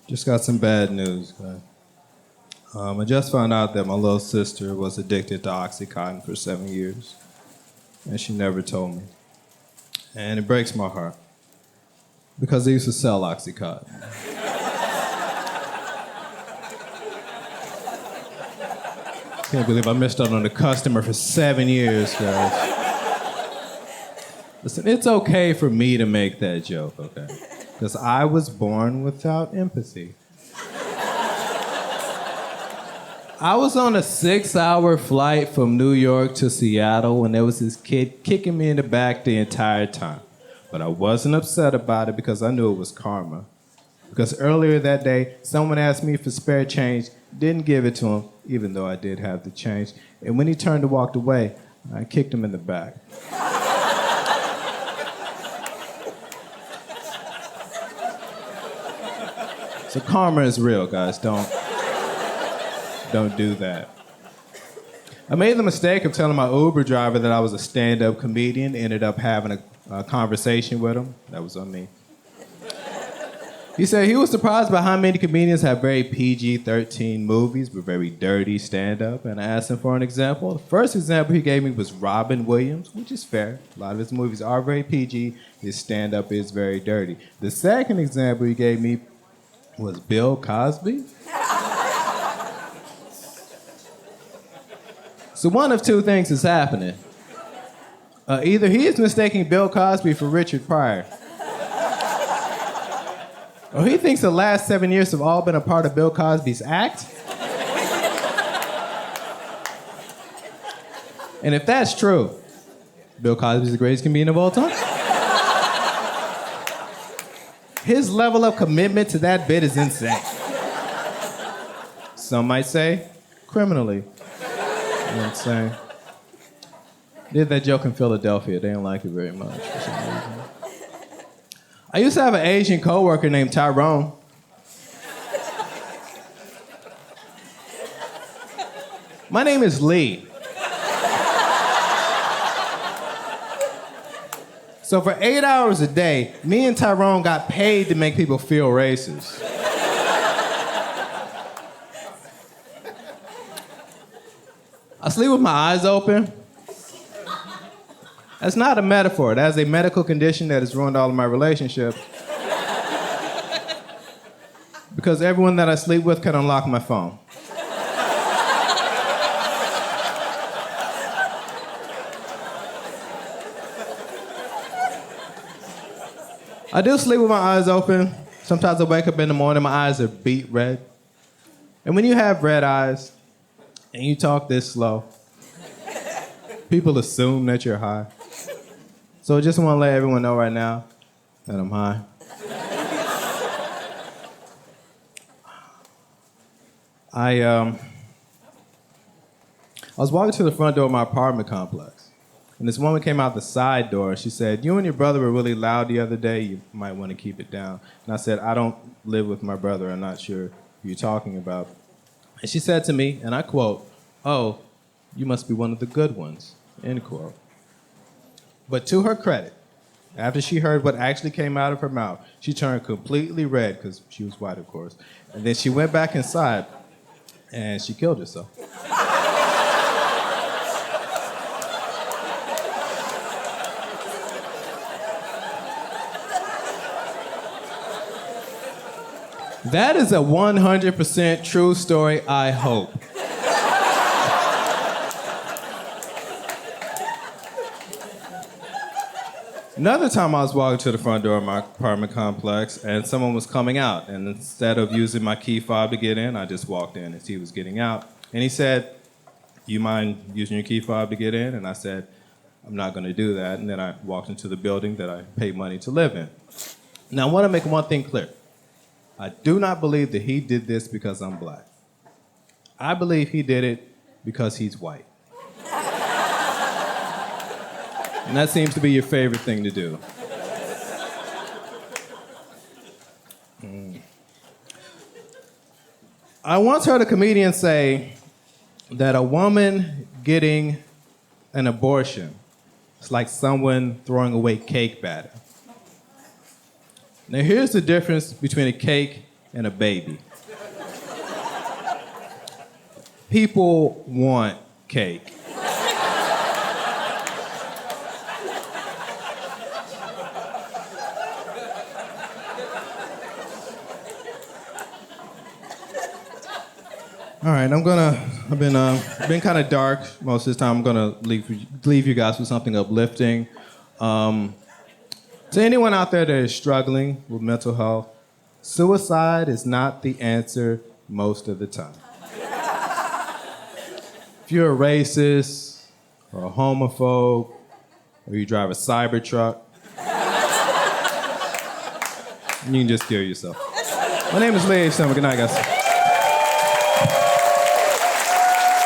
Just got some bad news, guys. I just found out that my little sister was addicted to Oxycontin for 7 years, and she never told me. And it breaks my heart, because they used to sell Oxycontin. Can't believe I missed out on a customer for 7 years, guys. Listen, it's okay for me to make that joke, okay? Because I was born without empathy. I was on a 6-hour flight from New York to Seattle when there was this kid kicking me in the back the entire time. But I wasn't upset about it because I knew it was karma. Because earlier that day, someone asked me for spare change, didn't give it to him, even though I did have the change. And when he turned to walk away, I kicked him in the back. So karma is real, guys. Don't do that. I made the mistake of telling my Uber driver that I was a stand-up comedian, ended up having a conversation with him. That was on me. He said he was surprised by how many comedians have very PG-13 movies with very dirty stand-up, and I asked him for an example. The first example he gave me was Robin Williams, which is fair. A lot of his movies are very PG. His stand-up is very dirty. The second example he gave me was Bill Cosby. So one of two things is happening. Either he is mistaking Bill Cosby for Richard Pryor, or he thinks the last 7 years have all been a part of Bill Cosby's act. And if that's true, Bill Cosby's the greatest comedian of all time. His level of commitment to that bit is insane. Some might say criminally insane. Did that joke in Philadelphia. They didn't like it very much for some reason. I used to have an Asian coworker named Tyrone. My name is Lee. So for 8 hours a day, me and Tyrone got paid to make people feel racist. I sleep with my eyes open. That's not a metaphor. That's a medical condition that has ruined all of my relationships. Because everyone that I sleep with can unlock my phone. I do sleep with my eyes open. Sometimes I wake up in the morning, my eyes are beet red. And when you have red eyes and you talk this slow, people assume that you're high. So I just want to let everyone know right now that I'm high. I was walking to the front door of my apartment complex, and this woman came out the side door, and she said, "You and your brother were really loud the other day. You might want to keep it down." And I said, "I don't live with my brother. I'm not sure who you're talking about." And she said to me, and I quote, "Oh, you must be one of the good ones," end quote. But to her credit, after she heard what actually came out of her mouth, she turned completely red, because she was white, of course. And then she went back inside, and she killed herself. That is a 100% true story, I hope. Another time I was walking to the front door of my apartment complex and someone was coming out, and instead of using my key fob to get in, I just walked in as he was getting out. And he said, "You mind using your key fob to get in?" And I said, "I'm not going to do that." And then I walked into the building that I paid money to live in. Now I want to make one thing clear. I do not believe that he did this because I'm black. I believe he did it because he's white. And that seems to be your favorite thing to do. I once heard a comedian say that a woman getting an abortion is like someone throwing away cake batter. Now here's the difference between a cake and a baby. People want cake. All right, I've been kind of dark most of this time. I'm gonna leave you guys with something uplifting. To anyone out there that is struggling with mental health, suicide is not the answer most of the time. If you're a racist or a homophobe or you drive a cyber truck, you can just kill yourself. My name is Lee H. Good night, guys.